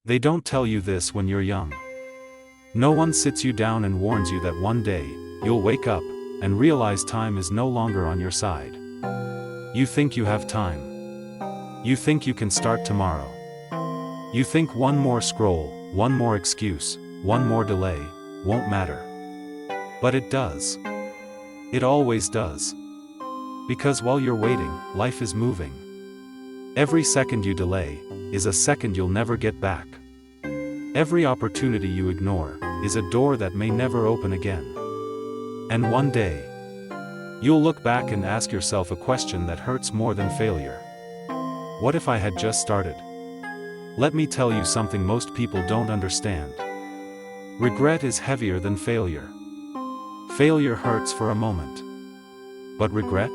They don't tell you this when you're young. No one sits you down and warns you that one day, you'll wake up and realize time is no longer on your side. You think you have time. You think you can start tomorrow. You think one more scroll, one more excuse, one more delay, won't matter. But it does. It always does. Because while you're waiting, life is moving. Every second you delay is a second you'll never get back. Every opportunity you ignore is a door that may never open again. And one day, you'll look back and ask yourself a question that hurts more than failure. What if I had just started? Let me tell you something most people don't understand. Regret is heavier than failure. Failure hurts for a moment. But regret?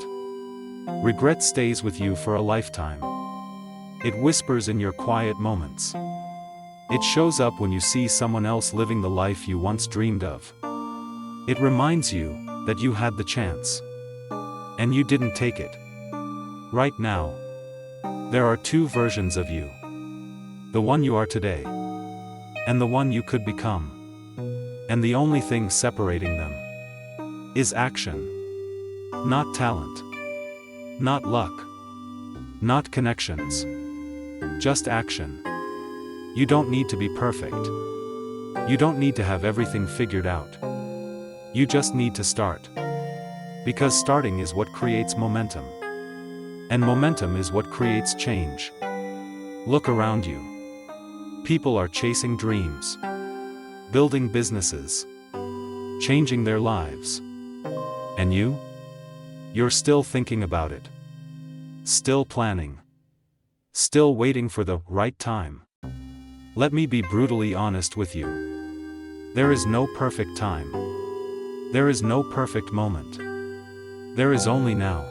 Regret stays with you for a lifetime. It whispers in your quiet moments. It shows up when you see someone else living the life you once dreamed of. It reminds you that you had the chance. And you didn't take it. Right now, there are two versions of you. The one you are today. And the one you could become. And the only thing separating them is action. Not talent. Not luck. Not connections. Just action. You don't need to be perfect. You don't need to have everything figured out. You just need to start. Because starting is what creates momentum. And momentum is what creates change. Look around you. People are chasing dreams. Building businesses. Changing their lives. And you? You're still thinking about it. Still planning. Still waiting for the right time. Let me be brutally honest with you. There is no perfect time. There is no perfect moment. There is only now.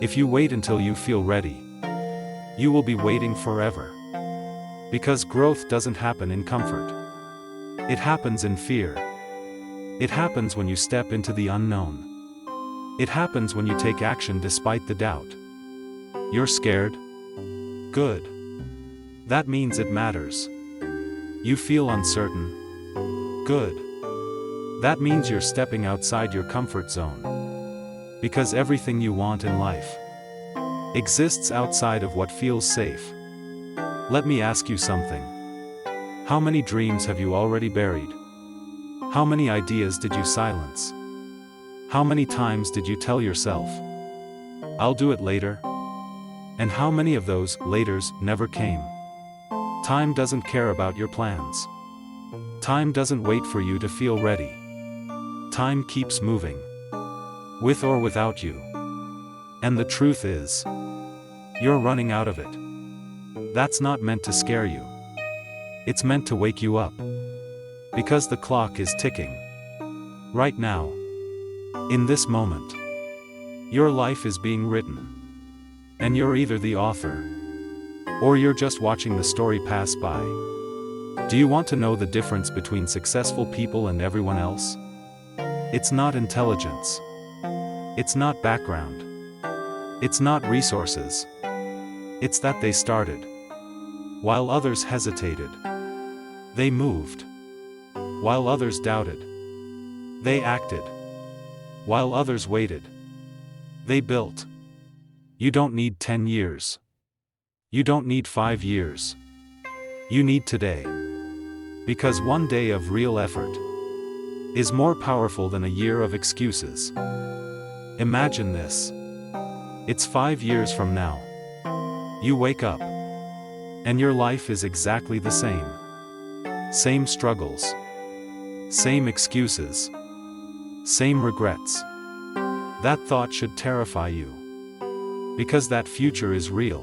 If you wait until you feel ready, you will be waiting forever. Because growth doesn't happen in comfort. It happens in fear. It happens when you step into the unknown. It happens when you take action despite the doubt. You're scared? Good. That means it matters. You feel uncertain? Good. That means you're stepping outside your comfort zone. Because everything you want in life exists outside of what feels safe. Let me ask you something. How many dreams have you already buried? How many ideas did you silence? How many times did you tell yourself, I'll do it later? And how many of those laters never came? Time doesn't care about your plans. Time doesn't wait for you to feel ready. Time keeps moving. With or without you. And the truth is, you're running out of it. That's not meant to scare you. It's meant to wake you up. Because the clock is ticking. Right now. In this moment. Your life is being written. And you're either the author. Or you're just watching the story pass by. Do you want to know the difference between successful people and everyone else? It's not intelligence. It's not background. It's not resources. It's that they started. While others hesitated. They moved. While others doubted. They acted. While others waited. They built. You don't need 10 years. You don't need 5 years. You need today. Because one day of real effort is more powerful than a year of excuses. Imagine this. It's 5 years from now. You wake up. And your life is exactly the same. Same struggles. Same excuses. Same regrets. That thought should terrify you. Because that future is real.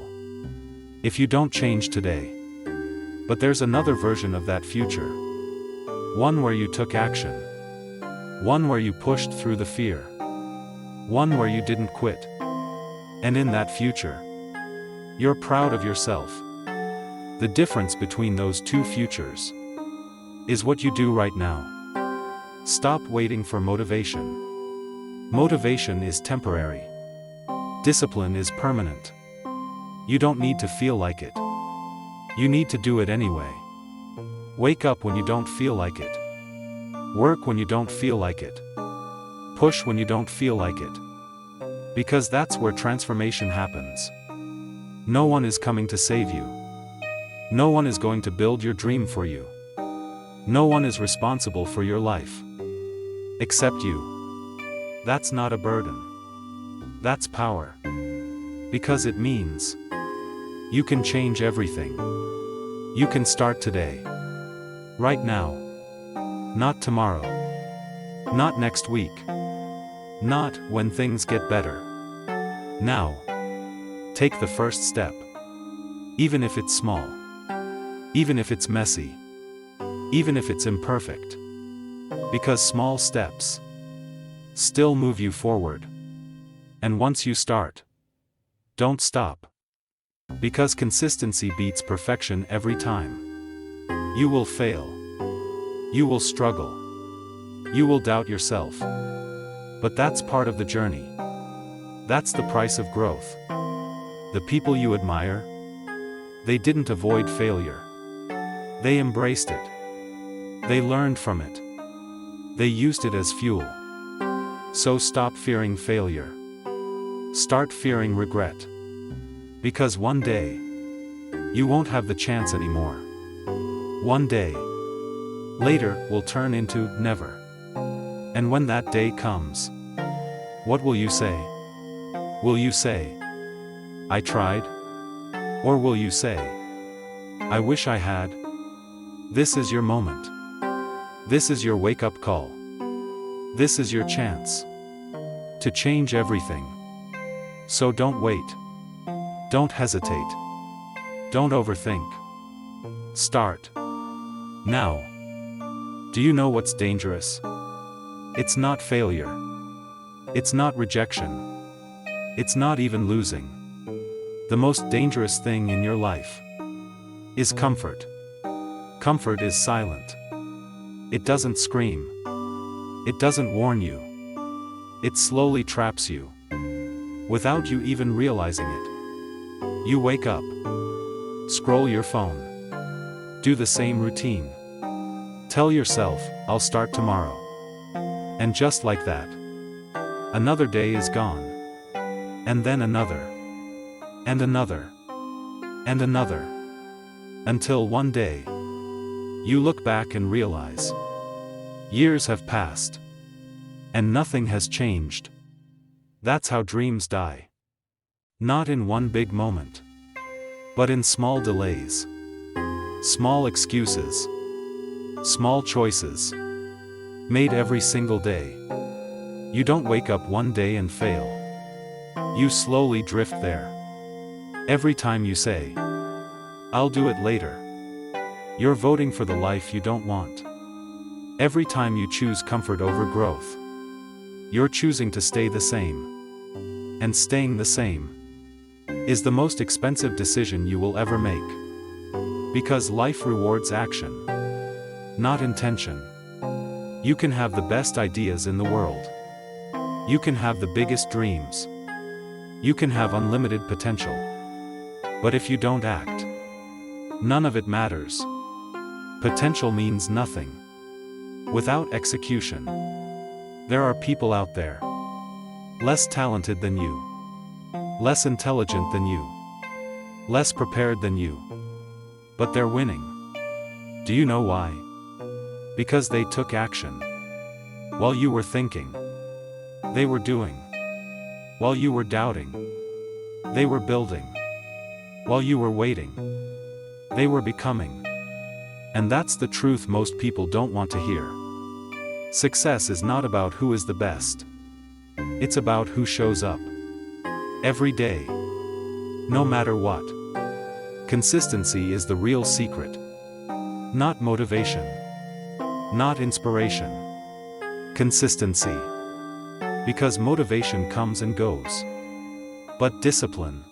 If you don't change today. But there's another version of that future. One where you took action. One where you pushed through the fear. One where you didn't quit. And in that future, you're proud of yourself. The difference between those two futures is what you do right now. Stop waiting for motivation. Motivation is temporary. Discipline is permanent. You don't need to feel like it. You need to do it anyway. Wake up when you don't feel like it. Work when you don't feel like it. Push when you don't feel like it. Because that's where transformation happens. No one is coming to save you. No one is going to build your dream for you. No one is responsible for your life. Except you. That's not a burden. That's power. Because it means you can change everything. You can start today. Right now. Not tomorrow. Not next week. Not when things get better. Now. Take the first step. Even if it's small. Even if it's messy. Even if it's imperfect. Because small steps still move you forward. And once you start, don't stop. Because consistency beats perfection every time. You will fail. You will struggle. You will doubt yourself. But that's part of the journey. That's the price of growth. The people you admire, they didn't avoid failure. They embraced it. They learned from it. They used it as fuel. So stop fearing failure. Start fearing regret. Because one day, you won't have the chance anymore. One day, later will turn into never. And when that day comes, what will you say? Will you say, I tried? Or will you say, I wish I had? This is your moment. This is your wake-up call. This is your chance to change everything. So don't wait. Don't hesitate. Don't overthink. Start. Now. Do you know what's dangerous? It's not failure. It's not rejection. It's not even losing. The most dangerous thing in your life is comfort. Comfort is silent. It doesn't scream. It doesn't warn you. It slowly traps you, without you even realizing it. You wake up, scroll your phone, do the same routine. Tell yourself, I'll start tomorrow. And just like that, another day is gone. And then another. And another. And another. Until one day, you look back and realize, years have passed. And nothing has changed. That's how dreams die. Not in one big moment, but in small delays. Small excuses. Small choices. Made every single day. You don't wake up one day and fail. You slowly drift there. Every time you say, I'll do it later, you're voting for the life you don't want. Every time you choose comfort over growth, you're choosing to stay the same. And staying the same is the most expensive decision you will ever make. Because life rewards action, not intention. You can have the best ideas in the world. You can have the biggest dreams. You can have unlimited potential. But if you don't act, none of it matters. Potential means nothing without execution. There are people out there, less talented than you, less intelligent than you, less prepared than you, but they're winning. Do you know why? Because they took action. While you were thinking, they were doing. While you were doubting, they were building. While you were waiting, they were becoming. And that's the truth most people don't want to hear. Success is not about who is the best. It's about who shows up. Every day. No matter what. Consistency is the real secret. Not motivation. Not inspiration. Consistency. Because motivation comes and goes. But discipline,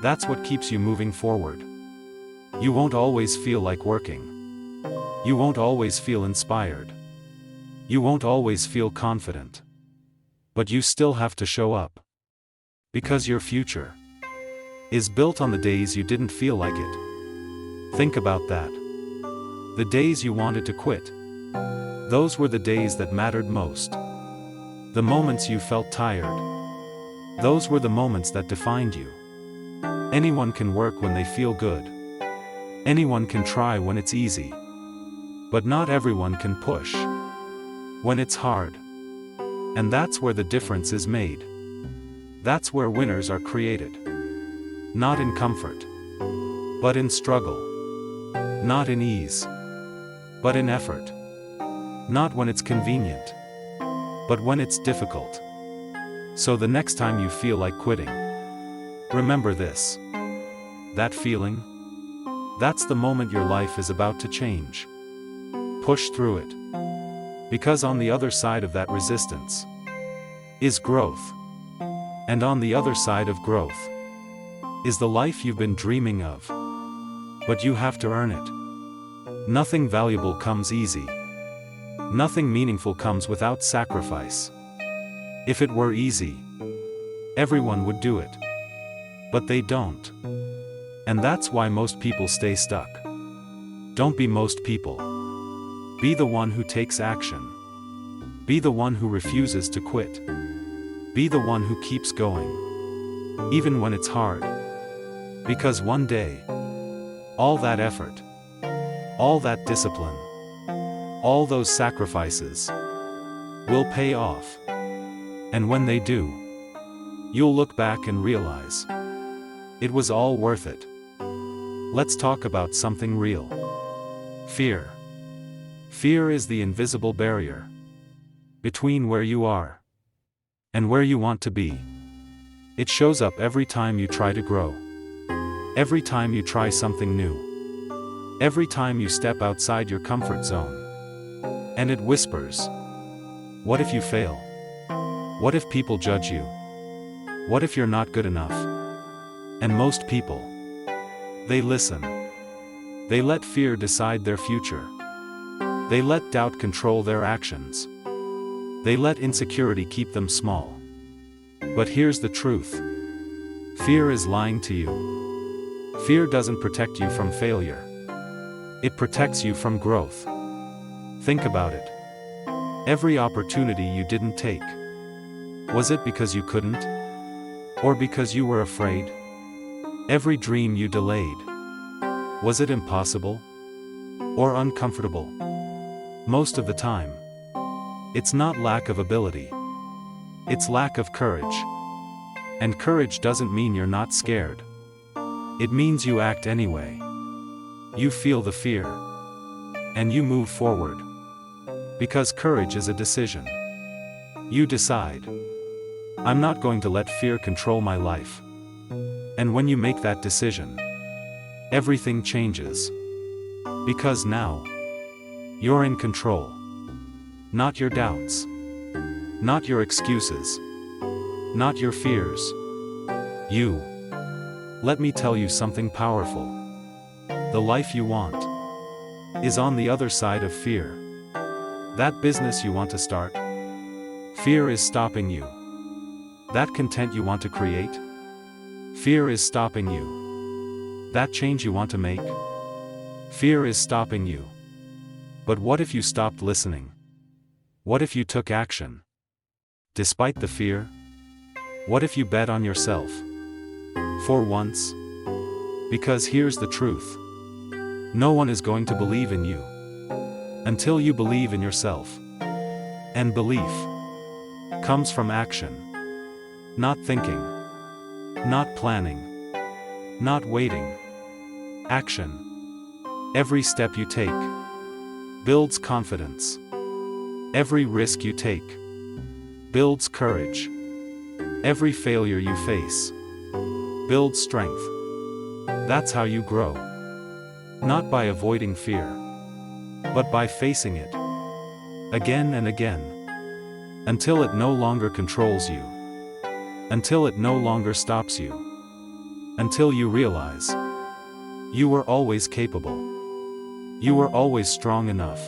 that's what keeps you moving forward. You won't always feel like working. You won't always feel inspired. You won't always feel confident. But you still have to show up. Because your future is built on the days you didn't feel like it. Think about that. The days you wanted to quit. Those were the days that mattered most. The moments you felt tired. Those were the moments that defined you. Anyone can work when they feel good. Anyone can try when it's easy. But not everyone can push when it's hard. And that's where the difference is made. That's where winners are created. Not in comfort, but in struggle. Not in ease, but in effort. Not when it's convenient, but when it's difficult. So the next time you feel like quitting, remember this. That feeling, that's the moment your life is about to change. Push through it. Because on the other side of that resistance is growth. And on the other side of growth is the life you've been dreaming of. But you have to earn it. Nothing valuable comes easy. Nothing meaningful comes without sacrifice. If it were easy, everyone would do it. But they don't. And that's why most people stay stuck. Don't be most people. Be the one who takes action. Be the one who refuses to quit. Be the one who keeps going. Even when it's hard. Because one day, all that effort, all that discipline, all those sacrifices will pay off. And when they do, you'll look back and realize it was all worth it. Let's talk about something real. Fear. Fear is the invisible barrier between where you are and where you want to be. It shows up every time you try to grow. Every time you try something new. Every time you step outside your comfort zone. And it whispers, what if you fail? What if people judge you? What if you're not good enough? And most people, they listen. They let fear decide their future. They let doubt control their actions. They let insecurity keep them small. But here's the truth. Fear is lying to you. Fear doesn't protect you from failure. It protects you from growth. Think about it. Every opportunity you didn't take. Was it because you couldn't? Or because you were afraid? Every dream you delayed. Was it impossible? Or uncomfortable? Most of the time, it's not lack of ability. It's lack of courage. And courage doesn't mean you're not scared. It means you act anyway. You feel the fear. And you move forward. Because courage is a decision. You decide. I'm not going to let fear control my life. And when you make that decision, everything changes. Because now, you're in control. Not your doubts. Not your excuses. Not your fears. You. Let me tell you something powerful. The life you want is on the other side of fear. That business you want to start, fear is stopping you. That content you want to create, fear is stopping you. That change you want to make, fear is stopping you. But what if you stopped listening? What if you took action? Despite the fear? What if you bet on yourself? For once? Because here's the truth. No one is going to believe in you until you believe in yourself. And belief comes from action. Not thinking. Not planning. Not waiting. Action. Every step you take builds confidence. Every risk you take builds courage. Every failure you face builds strength. That's how you grow. Not by avoiding fear, but by facing it again and again, until it no longer controls you, until it no longer stops you, until you realize you were always capable, you were always strong enough,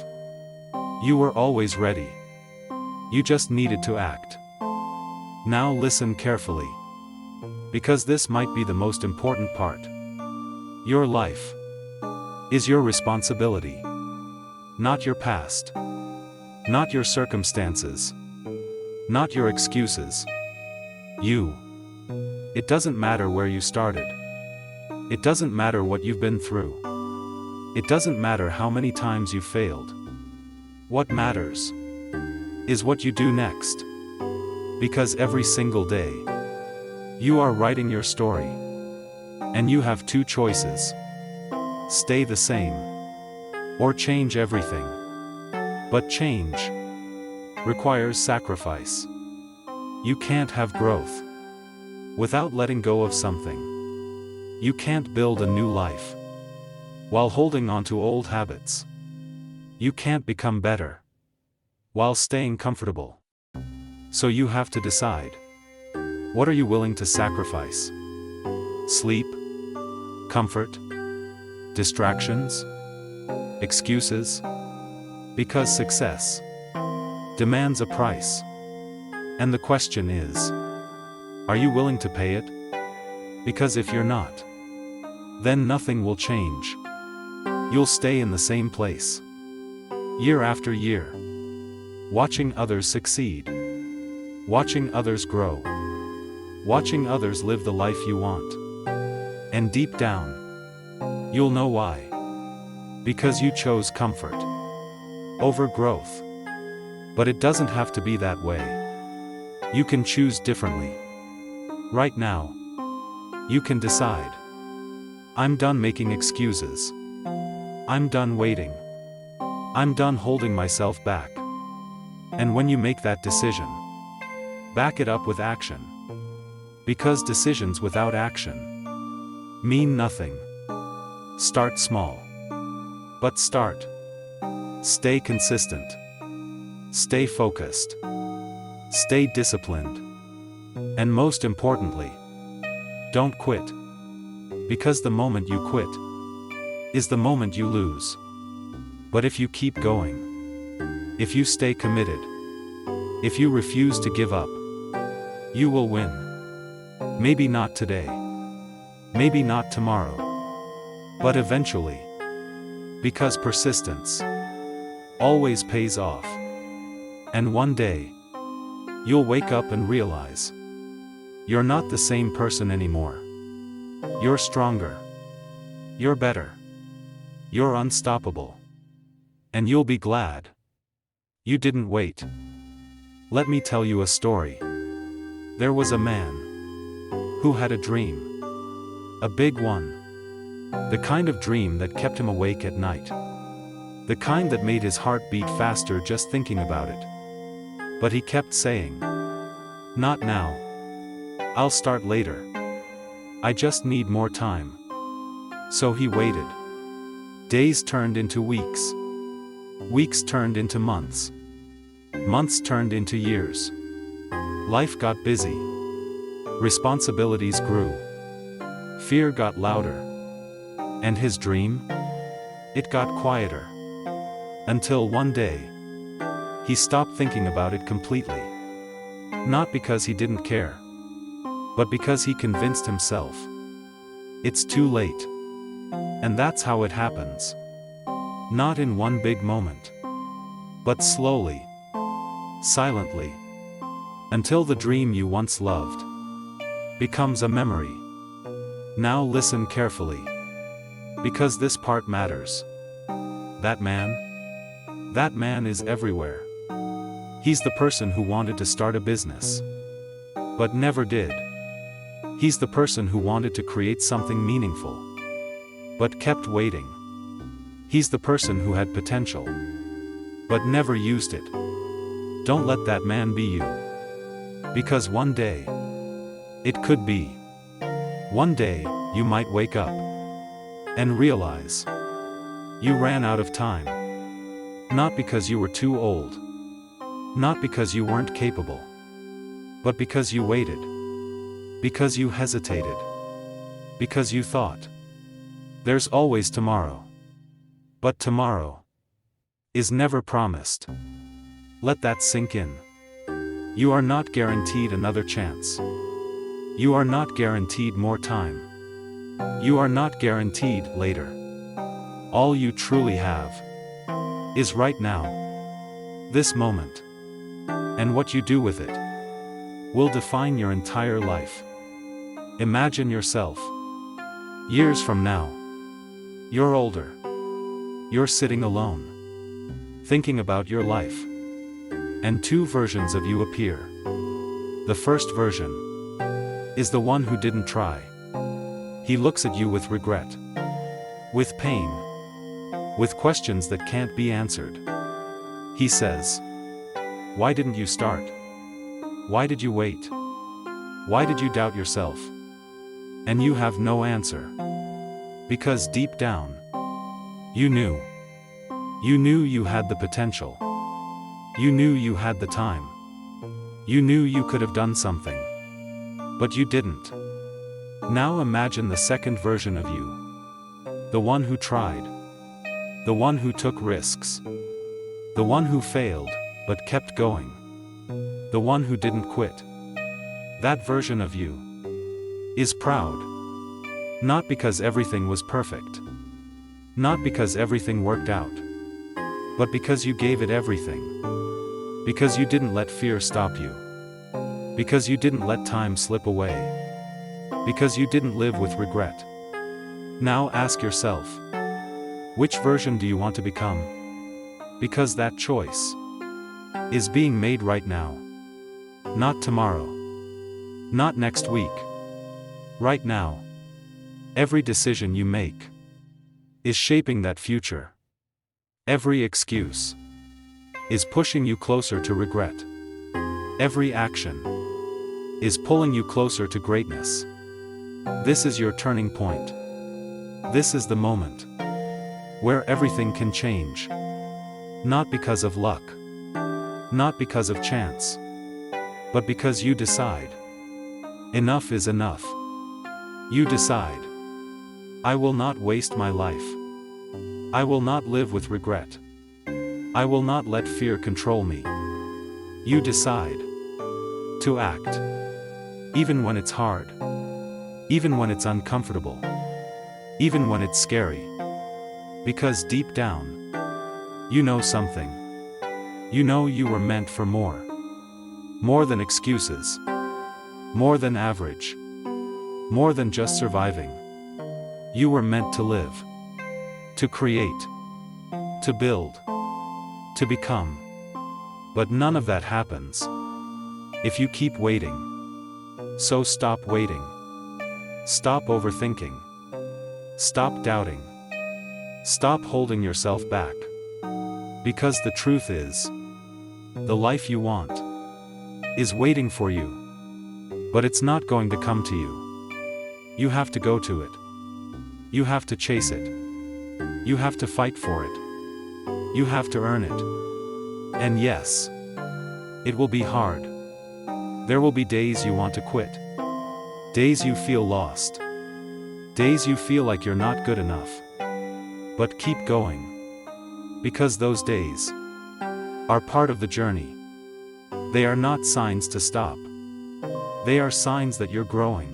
you were always ready, you just needed to act. Now listen carefully, because this might be the most important part. Your life is your responsibility. Not your past. Not your circumstances. Not your excuses. You. It doesn't matter where you started. It doesn't matter what you've been through. It doesn't matter how many times you failed. What matters is what you do next. Because every single day, you are writing your story. And you have two choices. Stay the same. Or change everything. But change requires sacrifice. You can't have growth without letting go of something. You can't build a new life while holding on to old habits. You can't become better while staying comfortable. So you have to decide. What are you willing to sacrifice? Sleep? Comfort? Distractions? Excuses? Because success demands a price. And the question is, are you willing to pay it? Because if you're not, then nothing will change. You'll stay in the same place, year after year, watching others succeed, watching others grow, watching others live the life you want. And deep down, you'll know why. Because you chose comfort over growth. But it doesn't have to be that way. You can choose differently. Right now, you can decide. I'm done making excuses. I'm done waiting. I'm done holding myself back. And when you make that decision, back it up with action. Because decisions without action mean nothing. Start small. But start. Stay consistent. Stay focused. Stay disciplined. And most importantly, don't quit. Because the moment you quit is the moment you lose. But if you keep going, if you stay committed, if you refuse to give up, you will win. Maybe not today. Maybe not tomorrow. But eventually. Because persistence always pays off. And one day, you'll wake up and realize you're not the same person anymore. You're stronger. You're better. You're unstoppable. And you'll be glad you didn't wait. Let me tell you a story. There was a man who had a dream. A big one. The kind of dream that kept him awake at night. The kind that made his heart beat faster just thinking about it. But he kept saying, "Not now. I'll start later. I just need more time." So he waited. Days turned into weeks. Weeks turned into months. Months turned into years. Life got busy. Responsibilities grew. Fear got louder. And his dream? It got quieter. Until one day, he stopped thinking about it completely. Not because he didn't care, but because he convinced himself it's too late. And that's how it happens. Not in one big moment, but slowly, silently, until the dream you once loved becomes a memory. Now listen carefully, because this part matters. That man is everywhere. He's the person who wanted to start a business, but never did. He's the person who wanted to create something meaningful, but kept waiting. He's the person who had potential, but never used it. Don't let that man be you. Because one day, it could be. One day, you might wake up and realize you ran out of time. Not because you were too old. Not because you weren't capable. But because you waited. Because you hesitated. Because you thought there's always tomorrow. But tomorrow is never promised. Let that sink in. You are not guaranteed another chance. You are not guaranteed more time. You are not guaranteed later. All you truly have is right now. This moment. And what you do with it will define your entire life. Imagine yourself. Years from now. You're older. You're sitting alone, thinking about your life. And two versions of you appear. The first version is the one who didn't try. He looks at you with regret, with pain, with questions that can't be answered. He says, "Why didn't you start? Why did you wait? Why did you doubt yourself?" And you have no answer. Because deep down, you knew. You knew you had the potential. You knew you had the time. You knew you could have done something. But you didn't. Now imagine the second version of you. The one who tried. The one who took risks. The one who failed, but kept going. The one who didn't quit. That version of you is proud. Not because everything was perfect. Not because everything worked out. But because you gave it everything. Because you didn't let fear stop you. Because you didn't let time slip away. Because you didn't live with regret. Now ask yourself, which version do you want to become? Because that choice is being made right now. Not tomorrow. Not next week. Right now. Every decision you make is shaping that future. Every excuse is pushing you closer to regret. Every action is pulling you closer to greatness. This is your turning point. This is the moment where everything can change. Not because of luck. Not because of chance. But because you decide. Enough is enough. You decide. I will not waste my life. I will not live with regret. I will not let fear control me. You decide to act. Even when it's hard. Even when it's uncomfortable. Even when it's scary. Because deep down, you know something. You know you were meant for more. More than excuses. More than average. More than just surviving. You were meant to live. To create. To build. To become. But none of that happens if you keep waiting. So stop waiting. Stop overthinking. Stop doubting. Stop holding yourself back. Because the truth is, the life you want is waiting for you. But it's not going to come to you. You have to go to it. You have to chase it. You have to fight for it. You have to earn it. And yes, it will be hard. There will be days you want to quit. Days you feel lost. Days you feel like you're not good enough. But keep going. Because those days are part of the journey. They are not signs to stop. They are signs that you're growing.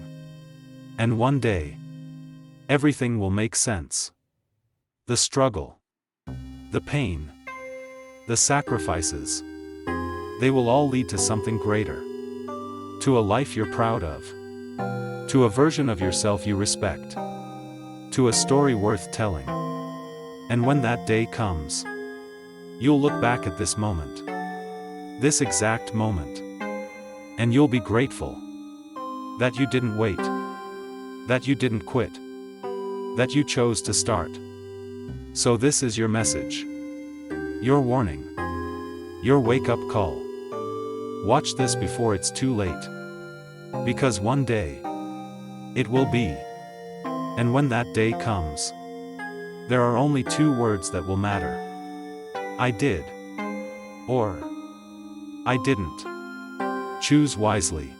And one day, everything will make sense. The struggle. The pain. The sacrifices. They will all lead to something greater. To a life you're proud of. To a version of yourself you respect. To a story worth telling. And when that day comes, you'll look back at this moment. This exact moment. And you'll be grateful that you didn't wait. That you didn't quit. That you chose to start. So this is your message. Your warning. Your wake-up call. Watch this before it's too late. Because one day, it will be. And when that day comes, there are only two words that will matter. I did. Or I didn't. Choose wisely.